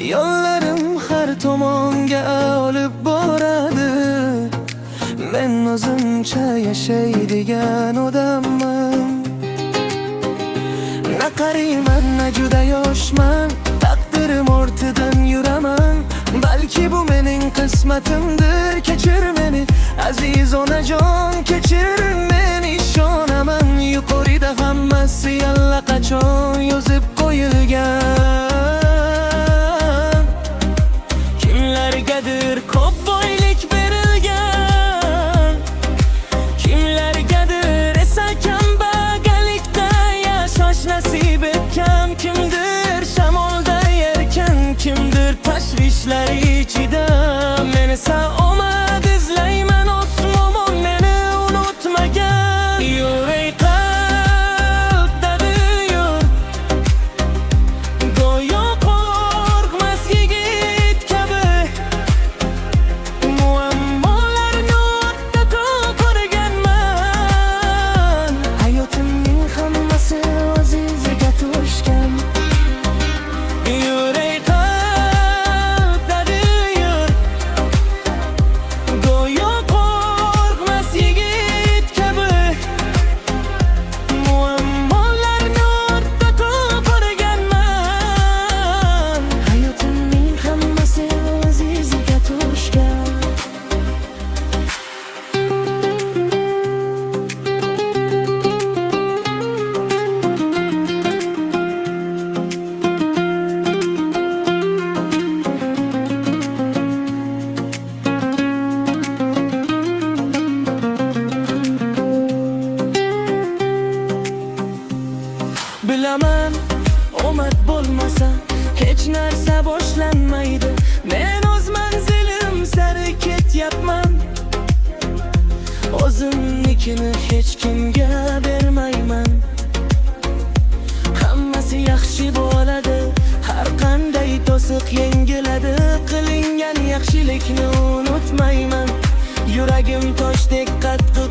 Yo'llarim har tomonga olib boradi. Men o'zimcha yashaydigan odamman. Na qariyman, na juda yoshman, taqdirim ortidan yuraman. Balki bu mening qismatimdir, kechir meni aziz onajon, kechir. Men ishonaman, yuqorida hammasi allaqachon yozib qo'yilgan. Kimlargadir ko'p boylik berilgan, kimlargadir esa kambag'allikda yashash nasib etgan. Kimdir shamolda erkin, kimdir tashvishlar ichida. Men esa omad izlayman, osmon meni unutmagan. Yur ey qalb dedi yur, go'yo qo'rqmas yigit kabi. Muammolarni o'tda ko'rganman, hayotimning hammasi o'z iziga tushgan. Yur ey qalb dedi yur, go'yo qo'rqmas yigit kabi. Muammolarni o'tda ko'rganman, hayotimning hammasi o'z iziga tushgan. Bilaman, omad bo'lmasa hech narsa boshlanmaydi. Men o'z manzilim sari ketyapman, o'zimnikini hech kimga bermayman. Hammasi yaxshi bo'ladi, har qanday to'siq yengiladi. Qilingan yaxshilikni unutmayman, yuragim toshdek qattiq